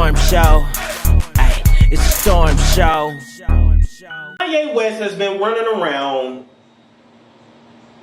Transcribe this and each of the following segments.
storm show. Ay, it's a storm show. Kanye West has been running around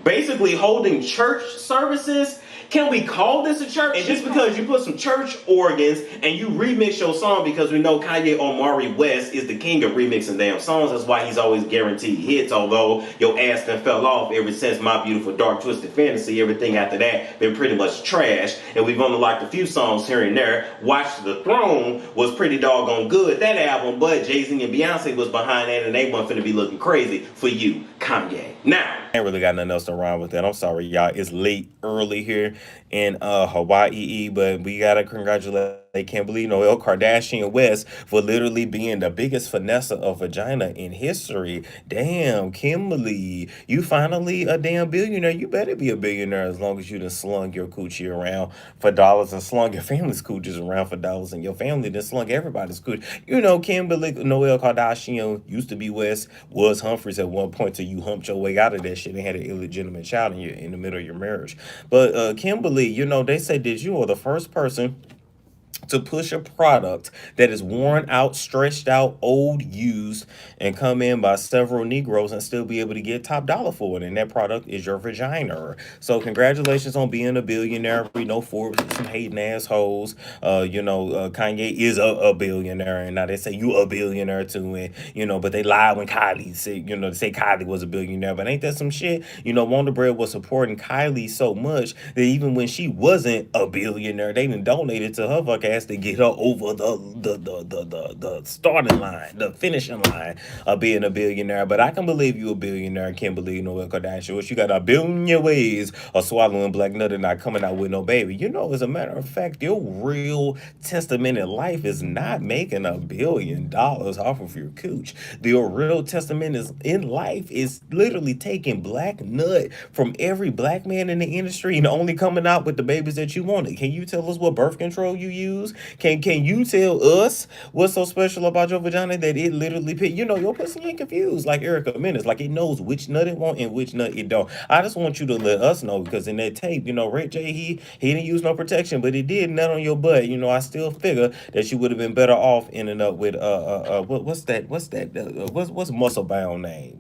basically holding church services. Can we call this a church? And just because you put some church organs and you remix your song, because we know Kanye Omari West is the king of remixing damn songs. That's why he's always guaranteed hits, although your ass done fell off ever since My Beautiful Dark Twisted Fantasy. Everything after that been pretty much trash, and we've only liked a few songs here and there. Watch the Throne was pretty doggone good, that album, but Jay-Z and Beyonce was behind that, and they weren't finna be looking crazy for you, Kanye. Now, I ain't really got nothing else to rhyme with that. I'm sorry, y'all. It's late early here in Hawaii, but we gotta congratulate Kimberly Noel Kardashian West for literally being the biggest finesse of vagina in history. Damn, Kimberly, you finally a damn billionaire. You better be a billionaire as long as you done slung your coochie around for dollars and slung your family's coochies around for dollars, and your family done slung everybody's coochie. You know, Kimberly Noel Kardashian used to be West, was Humphries at one point till you humped your way out of that shit and had an illegitimate child in the middle of your marriage. But Kimberly, you know, they say that you are the first person to push a product that is worn out, stretched out, old, used, and come in by several Negroes and still be able to get top dollar for it. And that product is your vagina. So congratulations on being a billionaire. We know Forbes is some hating assholes. Kanye is a billionaire, and now they say you a billionaire too. And but they lied when Kylie said, they say Kylie was a billionaire. But ain't that some shit? Wonder Bread was supporting Kylie so much that even when she wasn't a billionaire, they even donated to her fuck ass to get her over the starting line, the finishing line of being a billionaire. But I can believe you a billionaire, Kimberly Noel Kardashian. You got a billion ways of swallowing black nut and not coming out with no baby. As a matter of fact, your real testament in life is not making $1 billion off of your cooch. Your real testament in life is literally taking black nut from every black man in the industry and only coming out with the babies that you wanted. Can you tell us what birth control you use? Can you tell us what's so special about your vagina that it literally your pussy ain't confused like Erica Menace, like it knows which nut it want and which nut it don't. I just want you to let us know, because in that tape, Ray J, he didn't use no protection, but he did nut on your butt. I still figure that you would have been better off ending up with what's muscle bound name?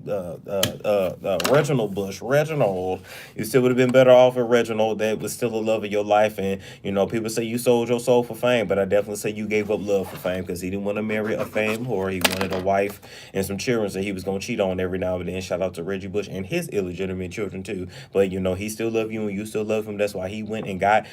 Reginald Bush. Reginald. You still would have been better off with Reginald. That was still the love of your life. And people say you sold your soul for fame, but I definitely say you gave up love for fame, because he didn't want to marry a fame whore. He wanted a wife and some children that he was gonna cheat on every now and then. Shout out to Reggie Bush and his illegitimate children too. But he still love you and you still love him. That's why he went and got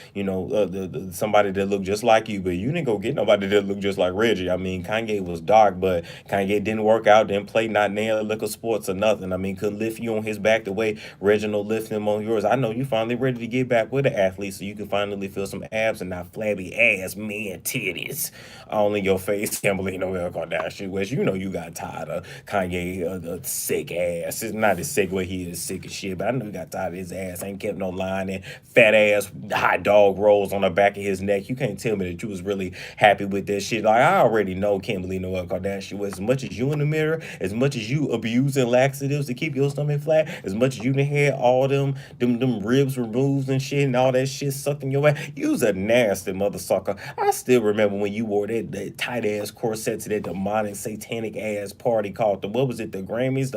somebody that looked just like you. But you didn't go get nobody that looked just like Reggie. I mean, Kanye was dark, but Kanye didn't work out, didn't play not nail liquor sports or nothing. I mean, couldn't lift you on his back the way Reginald lifted him on yours. I know you finally ready to get back with an athlete so you can finally feel some abs and not flabby ass man titties all in your face. Kimberly Noel Kardashian West, you got tired of Kanye sick ass. It's not as sick where he is sick as shit, but I know you got tired of his ass. Ain't kept no line and fat ass hot dog rolls on the back of his neck. You can't tell me that you was really happy with that shit. Like, I already know Kimberly Noel Kardashian West. As much as you in the mirror, as much as you abusing laxatives to keep your stomach flat, as much as you done had all them ribs removed and shit and all that shit sucked in your ass, you's a nasty mother sucker. I still remember when you wore that tight ass corset to that demonic satanic ass party called the Grammys?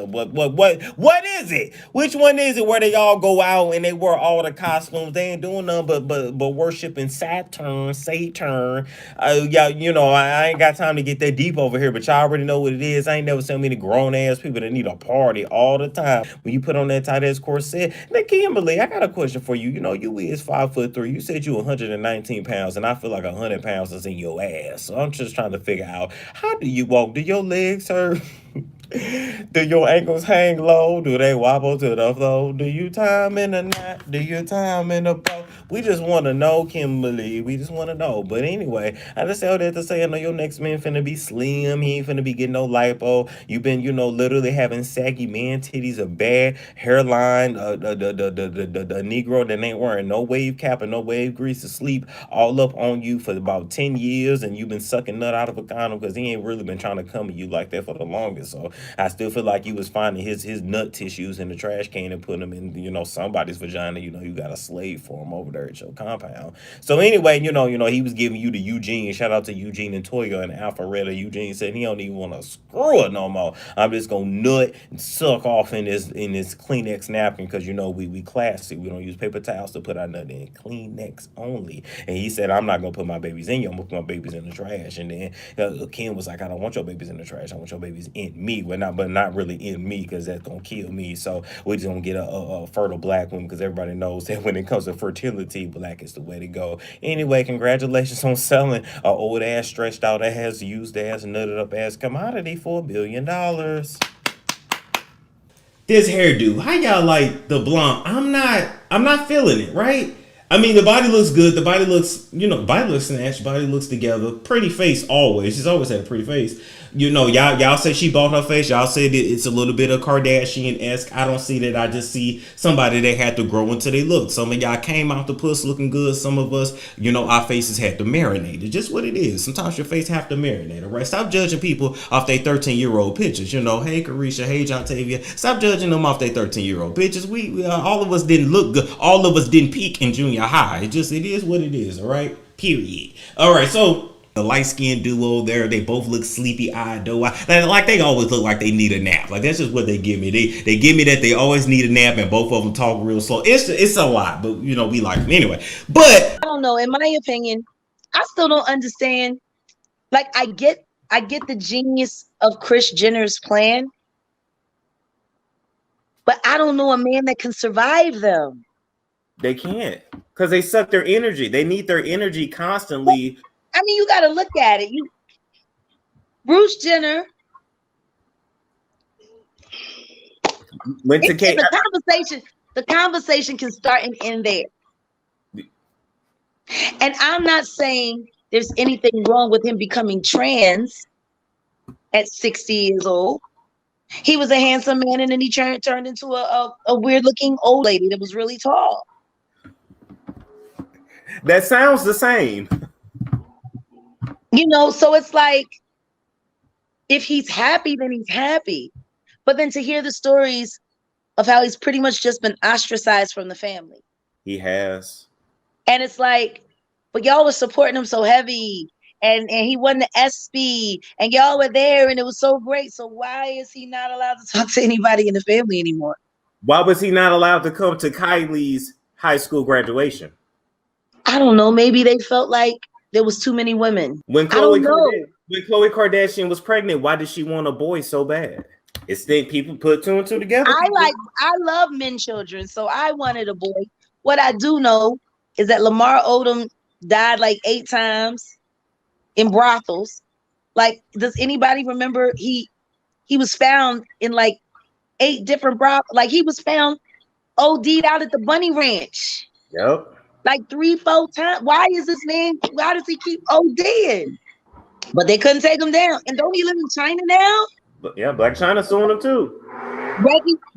What is it? Which one is it where they all go out and they wear all the costumes? They ain't doing nothing but worshiping Satan. I ain't got time to get that deep over here, but y'all already know what it is. I ain't never seen many grown ass people that need a party all the time. When you put on that tight ass corset, now Kimberly, I got a question for you. You is 5'3". You said you 119 pounds, and I feel like 100 pounds is in your ass. So I'm just trying to figure out, how do you walk? Do your legs hurt? Do your ankles hang low? Do they wobble to the floor? Do you time in the night? Do you time in the boat? We just want to know, Kimberly. We just want to know. But anyway, I just tell that to say, I know your next man finna be slim. He ain't finna be getting no lipo. You've been, literally having saggy man titties, a bad hairline, the Negro that ain't wearing no wave cap and no wave grease to sleep all up on you for about 10 years, and you've been sucking nut out of a condom because he ain't really been trying to come at you like that for the longest. So I still feel like you was finding his nut tissues in the trash can and putting them in, somebody's vagina. You got a slave for him over there. murder at your compound. So anyway, he was giving you the Eugene. Shout out to Eugene and Toya and Alpharetta. Eugene said he don't even want to screw it no more. I'm just gonna nut and suck off in this Kleenex napkin because we classy. We don't use paper towels to put our nut in. Kleenex only. And he said, I'm not gonna put my babies in you. I'm gonna put my babies in the trash. And then Ken was like, I don't want your babies in the trash. I want your babies in me. But not really in me because that's gonna kill me. So we're just gonna get a fertile black woman because everybody knows that when it comes to fertility, black is the way to go. Anyway, congratulations on selling a old ass, stretched out ass, used ass, nutted up ass commodity for $1 billion. This hairdo, how y'all like the blonde? I'm not feeling it, right? I mean, the body looks good. The body looks, body looks snatched. Body looks together. Pretty face always. She's always had a pretty face. Y'all say she bought her face. Y'all said it's a little bit of Kardashian-esque. I don't see that. I just see somebody that had to grow into their look. Some of y'all came out the puss looking good. Some of us, our faces had to marinate. It's just what it is. Sometimes your face have to marinate, all right? Stop judging people off their 13-year-old pictures. Hey, Carisha, hey, John Tavia. Stop judging them off their 13-year-old pictures. We all of us didn't look good. All of us didn't peak in junior high. It is what it is, all right? Period. All right, so the light-skinned duo there, they both look sleepy-eyed, doe-eyed. Like they always look like they need a nap. Like that's just what they give me. They give me that they always need a nap, and both of them talk real slow. It's a lot, but we like them anyway. But I don't know. In my opinion, I still don't understand. Like I get the genius of Kris Jenner's plan, but I don't know a man that can survive them. They can't because they suck their energy. They need their energy constantly. I mean, you got to look at it. Bruce Jenner went to Kate. The conversation can start and end there. And I'm not saying there's anything wrong with him becoming trans at 60 years old. He was a handsome man, and then he turned into a weird-looking old lady that was really tall. That sounds the same. So it's like, if he's happy, then he's happy. But then to hear the stories of how he's pretty much just been ostracized from the family. He has. And it's like, but y'all was supporting him so heavy. And he won the ESPY. And y'all were there, and it was so great. So why is he not allowed to talk to anybody in the family anymore? Why was he not allowed to come to Kylie's high school graduation? I don't know. Maybe they felt like there was too many women. When Khloe Kardashian was pregnant, why did she want a boy so bad? It's that people put two and two together. I love men children, so I wanted a boy. What I do know is that Lamar Odom died like 8 times in brothels. Like, does anybody remember he was found in like 8 different brothels? Like, he was found OD'd out at the Bunny Ranch. Yep. Like 3-4 times. Why does he keep ODing? But they couldn't take him down. And don't he live in China now? But yeah, Black China's suing him too.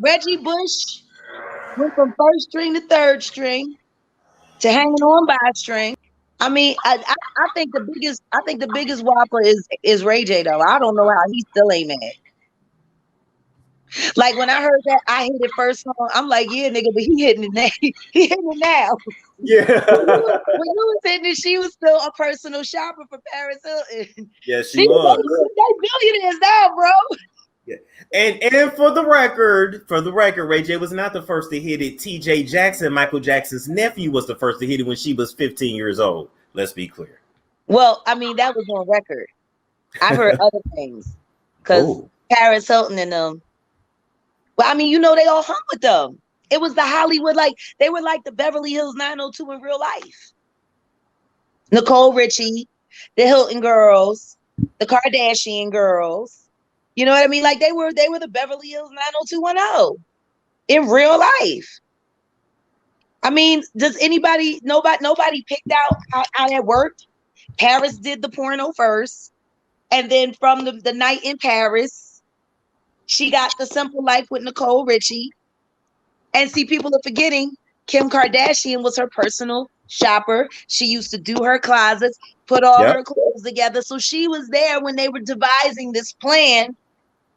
Reggie Bush went from 1st string to 3rd string to hanging on by a string. I mean, I think the biggest whopper is Ray J though. I don't know how he still ain't mad. Like when I heard that, I hit it first song. I'm like, yeah, nigga, but he hitting it now. He hitting it now. Yeah. When you was hitting it, she was still a personal shopper for Paris Hilton. Yeah, she was. They billionaires now, bro. Yeah. And for the record, Ray J was not the first to hit it. TJ Jackson, Michael Jackson's nephew, was the first to hit it when she was 15 years old. Let's be clear. Well, I mean, that was on record. I heard other things. Because Paris Hilton and them. But I mean, they all hung with them. It was the Hollywood, like they were like the Beverly Hills 902 in real life. Nicole Richie, the Hilton girls, the Kardashian girls. You know what I mean? Like they were the Beverly Hills 90210 in real life. I mean, nobody picked out how that worked. Paris did the porno first, and then from the night in Paris, she got The Simple Life with Nicole Richie. And see, people are forgetting Kim Kardashian was her personal shopper. She used to do her closets, put all her clothes together. So she was there when they were devising this plan.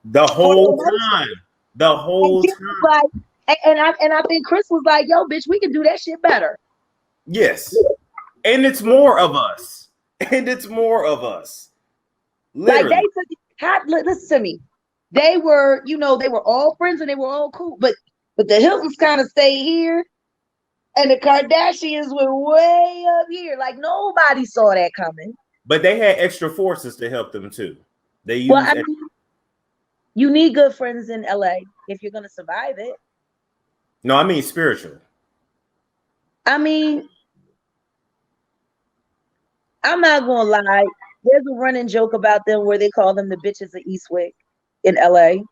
The whole time. The whole time. Like, and I think Kris was like, yo, bitch, we can do that shit better. Yes. And it's more of us. And it's more of us. Literally. Like listen to me. They were, they were all friends and they were all cool, but the Hiltons kind of stayed here, and the Kardashians were way up here. Like nobody saw that coming. But they had extra forces to help them too. They used. You need good friends in LA if you're gonna survive it. No, I mean spiritual. I mean, I'm not gonna lie. There's a running joke about them where they call them the bitches of Eastwick in LA.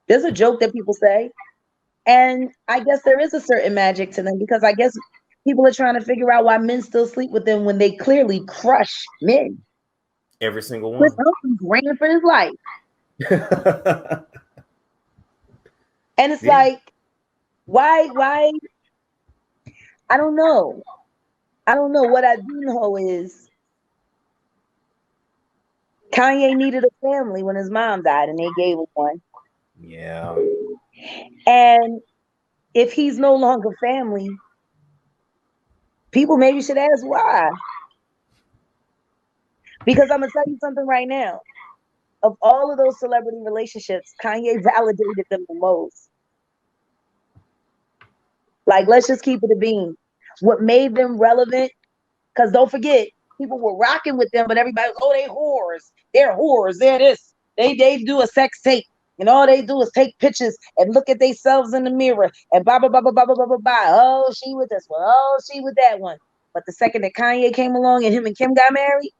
There's a joke that people say. And I guess there is a certain magic to them, because I guess people are trying to figure out why men still sleep with them when they clearly crush men. Every single one. Chris Thompson ran for his life. And it's like, why? I don't know. What I do know is Kanye needed a family when his mom died, and they gave him one. Yeah. And if he's no longer family, people maybe should ask why. Because I'm gonna tell you something right now. Of all of those celebrity relationships, Kanye validated them the most. Like, let's just keep it a beam. What made them relevant? Because don't forget, people were rocking with them, but everybody was, they whores. They're whores. They're this. They do a sex tape. And all they do is take pictures and look at themselves in the mirror and blah, blah, blah, blah, blah, blah, blah, blah. Oh, she with this one. Oh, she with that one. But the second that Kanye came along and him and Kim got married,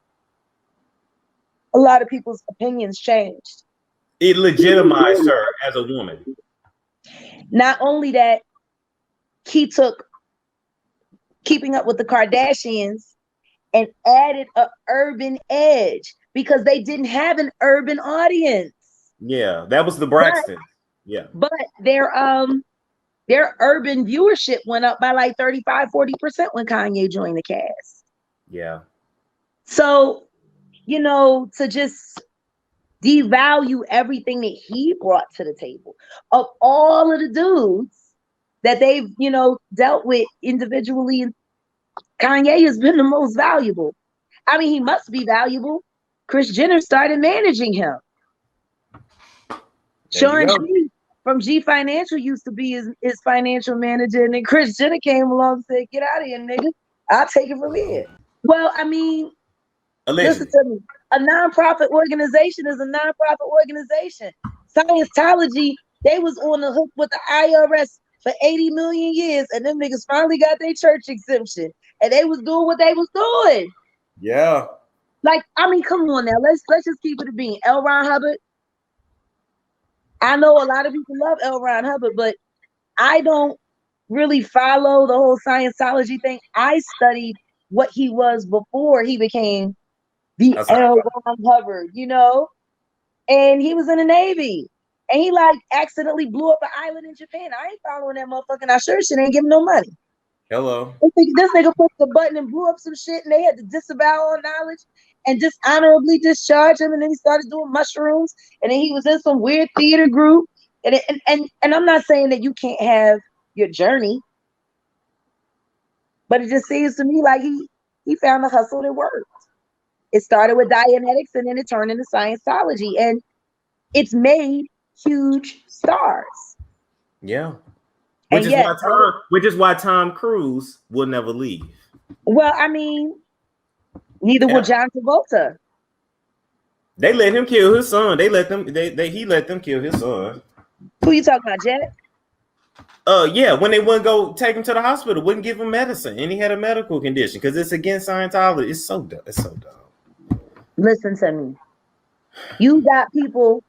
a lot of people's opinions changed. It legitimized her as a woman. Not only that, he took Keeping Up with the Kardashians and added an urban edge, because they didn't have an urban audience. Yeah, that was the Braxton. But their urban viewership went up by like 35-40% when Kanye joined the cast. Yeah. So, to just devalue everything that he brought to the table, of all of the dudes that they've, dealt with individually, Kanye has been the most valuable. I mean, he must be valuable. Kris Jenner started managing him. Sean G from G Financial used to be his financial manager, and then Kris Jenner came along and said, "Get out of here, nigga. I'll take it from here." Well, I mean, listen to me. A nonprofit organization is a nonprofit organization. Scientology, they was on the hook with the IRS for 80 million years, and them niggas finally got their church exemption, and they was doing what they was doing. Yeah. Like, I mean, come on now. Let's just keep it a bean. L. Ron Hubbard. I know a lot of people love L. Ron Hubbard, but I don't really follow the whole Scientology thing. I studied what he was before he became the L. Ron Hubbard, and he was in the Navy, and he like accidentally blew up an island in Japan. I ain't following that motherfucker, and I sure shit ain't giving no money. Hello. This nigga pushed the button and blew up some shit, and they had to disavow all knowledge and dishonorably discharge him. And then he started doing mushrooms, and then he was in some weird theater group. And I'm not saying that you can't have your journey, but it just seems to me like he found a hustle that worked. It started with Dianetics, and then it turned into Scientology, and it's made huge stars. Yeah. Which is why Tom Cruise will never leave. Well, I mean, neither will John Travolta. They let him kill his son. He let them kill his son. Who you talking about, Jet? Yeah, when they wouldn't go take him to the hospital, wouldn't give him medicine, and he had a medical condition because it's against Scientology. It's so dumb. It's so dumb. Listen to me. You got people.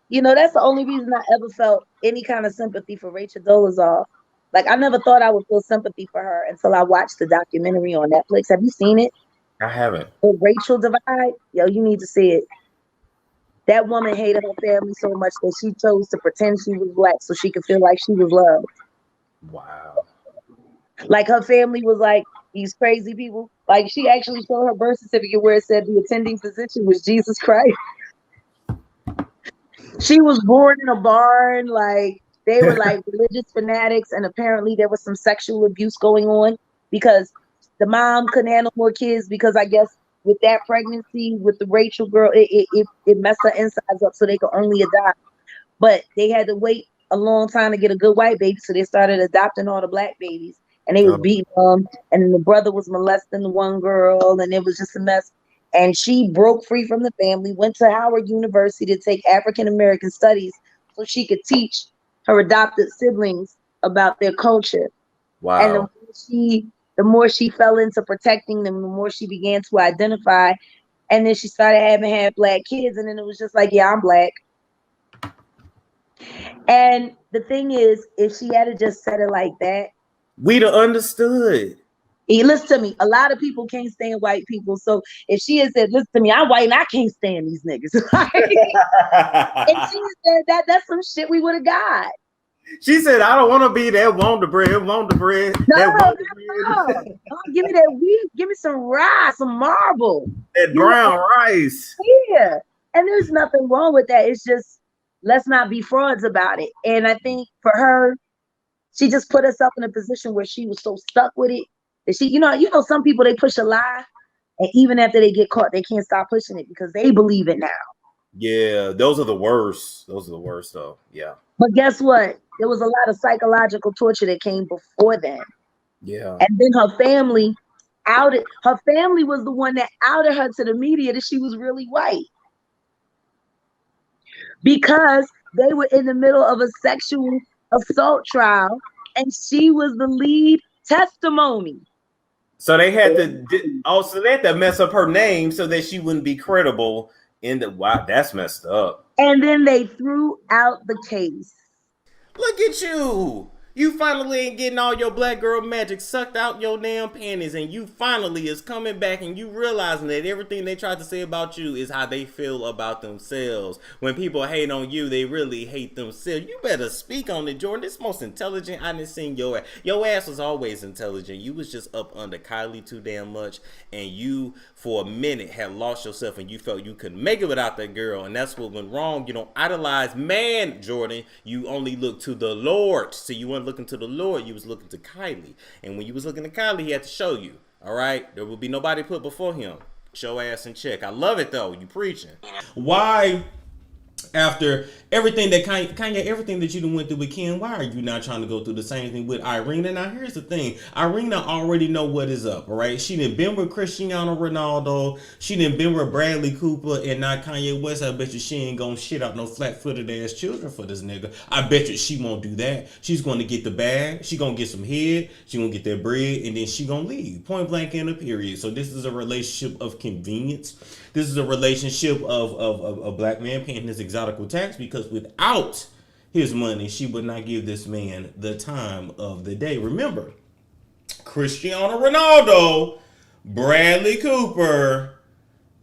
That's the only reason I ever felt any kind of sympathy for Rachel Dolezal. Like, I never thought I would feel sympathy for her until I watched the documentary on Netflix. Have you seen it? I haven't. The Rachel Divide? Yo, you need to see it. That woman hated her family so much that she chose to pretend she was black so she could feel like she was loved. Wow. Like, her family was like these crazy people. Like, she actually showed her birth certificate where it said the attending physician was Jesus Christ. She was born in a barn. Like, They were like religious fanatics, and apparently there was some sexual abuse going on because the mom couldn't handle more kids because I guess with that pregnancy with the Rachel girl, it messed her insides up, so they could only adopt. But they had to wait a long time to get a good white baby, so they started adopting all the black babies, and they was beating them, and then the brother was molesting the one girl, and it was just a mess. And she broke free from the family, went to Howard University to take African American studies so she could teach her adopted siblings about their culture. Wow. And the more she fell into protecting them, the more she began to identify. And then she started having black kids, and then it was just like, yeah, I'm black. And the thing is, if she had just said it like that, we'd have understood. Listen to me. A lot of people can't stand white people. So if she had said, listen to me, I'm white and I can't stand these niggas. And she said that's some shit we would have got. She said, I don't want to be that Wonder Bread. No. Give me that wheat. Give me some rice, some marble. That brown rice. Yeah. And there's nothing wrong with that. It's just, let's not be frauds about it. And I think for her, she just put herself in a position where she was so stuck with it that she, you know, some people, they push a lie, and even after they get caught, they can't stop pushing it because they believe it now. Yeah, those are the worst. Those are the worst, though. Yeah. But guess what? There was a lot of psychological torture that came before then. Yeah. And then her family was the one that outed her to the media that she was really white. Because they were in the middle of a sexual assault trial, and she was the lead testimony. So they had to mess up her name so that she wouldn't be credible in the. Wow, that's messed up. And then they threw out the case. Look at you. You finally ain't getting all your black girl magic sucked out your damn panties, and you finally is coming back and you realizing that everything they tried to say about you is how they feel about themselves. When people hate on you, they really hate themselves. You better speak on it, Jordan. This most intelligent I done seen your ass. Your ass was always intelligent. You was just up under Kylie too damn much, and you for a minute had lost yourself and you felt you couldn't make it without that girl, and that's what went wrong. You don't idolize man, Jordan. You only look to the Lord. So you weren't looking to the Lord, you was looking to Kylie. And when you was looking to Kylie, he had to show you. All right? There will be nobody put before him. Show ass in check. I love it though. You preaching. Why, after everything that Kanye, everything that you done went through with Ken, why are you not trying to go through the same thing with Irina? Now here's the thing. Irina already know what is up, all right? She done been with Cristiano Ronaldo. She done been with Bradley Cooper and not Kanye West. I bet you she ain't gonna shit out no flat-footed ass children for this nigga. I bet you she won't do that. She's gonna get the bag. She gonna get some head. She gonna get that bread, and then she gonna leave. Point blank in a period. So this is a relationship of convenience. This is a relationship of a black man paying his exotic tax, because without his money, she would not give this man the time of the day. Remember, Cristiano Ronaldo, Bradley Cooper,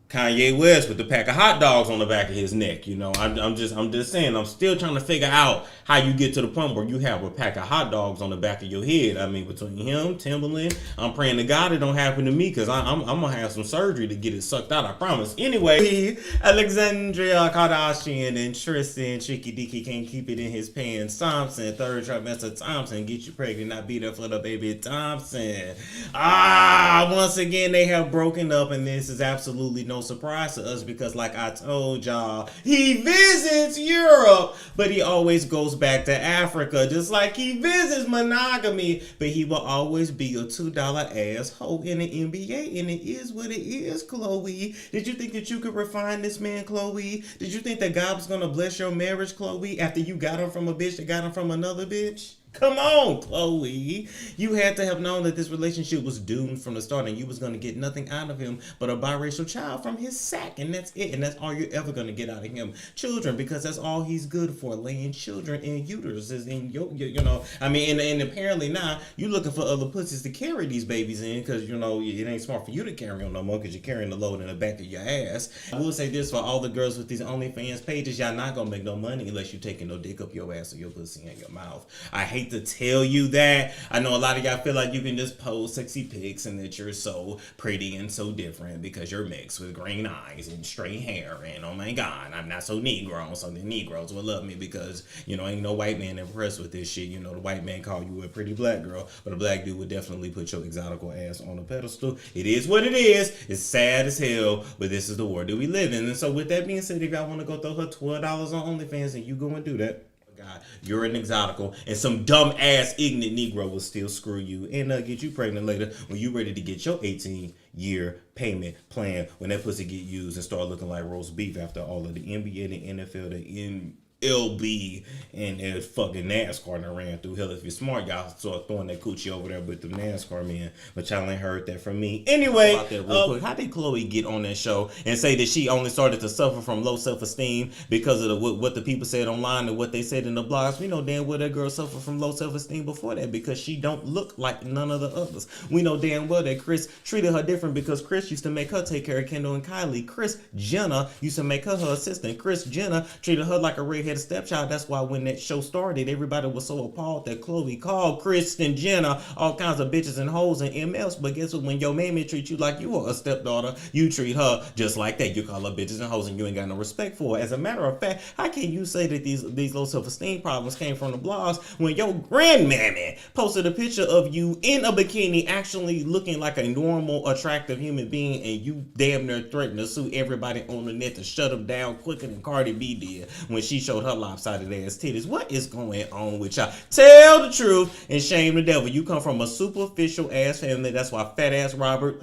Kanye West with the pack of hot dogs on the back of his neck. You know, I'm just saying, I'm still trying to figure out how you get to the point where you have a pack of hot dogs on the back of your head. I mean, between him, Timberland, I'm praying to God it don't happen to me, because I'm gonna have some surgery to get it sucked out, I promise. Anyway, Alexandria Kardashian and Tristan Tricky Dicky can't keep it in his pants. Thompson, third trimester Thompson, get you pregnant, not be there for the baby Thompson. Once again, they have broken up, and this is absolutely no surprise to us, because like I told y'all, he visits Europe, but he always goes back to Africa, just like he visits monogamy, but he will always be a $2 asshole in the NBA, and it is what it is, Chloe. Did you think that you could refine this man, Chloe? Did you think that God was gonna bless your marriage, Chloe, after you got him from a bitch that got him from another bitch? Come on, Chloe. You had to have known that this relationship was doomed from the start, and you was going to get nothing out of him but a biracial child from his sack, and that's it. And that's all you're ever going to get out of him. Children, because that's all he's good for, laying children in uteruses in your you know. I mean, and apparently now you looking for other pussies to carry these babies in, because, you know, it ain't smart for you to carry them no more, because you're carrying the load in the back of your ass. I will say this for all the girls with these OnlyFans pages, y'all not going to make no money unless you're taking no dick up your ass or your pussy in your mouth. I hate hate to tell you that. I know a lot of y'all feel like you can just post sexy pics and that you're so pretty and so different because you're mixed with green eyes and straight hair. And oh my God, I'm not so Negro. So the Negroes will love me because, you know, ain't no white man impressed with this shit. You know, the white man call you a pretty black girl, but a black dude would definitely put your exotical ass on a pedestal. It is what it is. It's sad as hell, but this is the world that we live in. And so with that being said, if y'all want to go throw her $12 on OnlyFans and you go and do that, God, you're an exotical, and some dumb ass ignorant Negro will still screw you and get you pregnant later when you ready to get your 18-year payment plan when that pussy get used and start looking like roast beef after all of the NBA, the NFL, the MLB, and fucking NASCAR that ran through. Hell, if you're smart, y'all start throwing that coochie over there with the NASCAR men, but y'all ain't heard that from me. Anyway, about that real quick, how did Chloe get on that show and say that she only started to suffer from low self-esteem because of what the people said online and what they said in the blogs? We know damn well that girl suffered from low self-esteem before that because she don't look like none of the others. We know damn well that Chris treated her different because Chris used to make her take care of Kendall and Kylie. Kris Jenner used to make her assistant. Kris Jenner treated her like a redheaded stepchild. That's why when that show started, everybody was so appalled that Chloe called Kristen Jenner all kinds of bitches and hoes and MLs. But guess what? When your mammy treats you like you are a stepdaughter, you treat her just like that. You call her bitches and hoes and you ain't got no respect for her. As a matter of fact, how can you say that these low self-esteem problems came from the blogs when your grandmammy posted a picture of you in a bikini actually looking like a normal, attractive human being, and you damn near threatened to sue everybody on the net to shut them down quicker than Cardi B did when she showed her lopsided ass titties? What is going on with y'all? Tell the truth and shame the devil. You come from a superficial ass family. That's why fat ass Robert.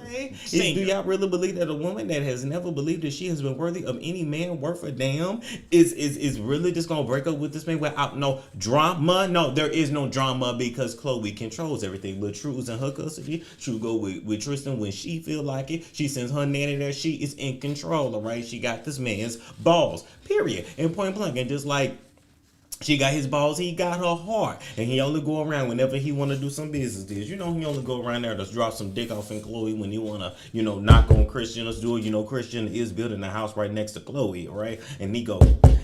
Do y'all really believe that a woman that has never believed that she has been worthy of any man worth a damn is really just gonna break up with this man without no drama? No, there is no drama because Chloe controls everything. But True is in her custody. True go with Tristan when she feel like it. She sends her nanny there. She is in control. All right, she got this man's balls. Period. And point blank. And just like she got his balls, he got her heart. And he only go around whenever he want to do some business deals. You know, he only go around there to drop some dick off in Chloe when he want to, you know, knock on Christian's door. You know, Christian is building a house right next to Chloe, right? And he go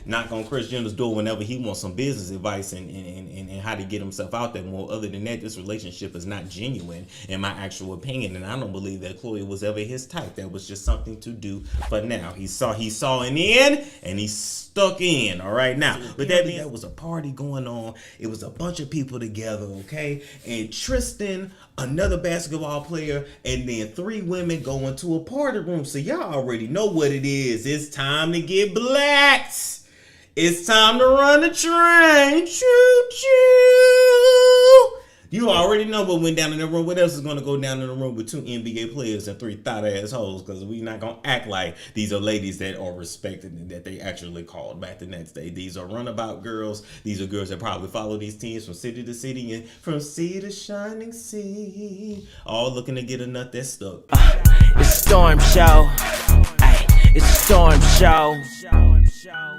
knock on Christian's door whenever he wants some business advice and how to get himself out there more. Other than that, this relationship is not genuine in my actual opinion. And I don't believe that Chloe was ever his type. That was just something to do for now. He saw an end and he's stuck in. All right, now, but that means there was a party going on. It was a bunch of people together, okay? And Tristan, another basketball player, and then 3 women go into a party room. So y'all already know what it is. It's time to get blacked. It's time to run the train. Choo choo. You already know what went down in the room. What else is going to go down in the room with 2 NBA players and 3 thought ass hoes? Because we not going to act like these are ladies that are respected and that they actually called back the next day. These are runabout girls. These are girls that probably follow these teams from city to city and from sea to shining sea. All looking to get a nut that's stuck. It's Storm Show. Ay, it's a Storm Show.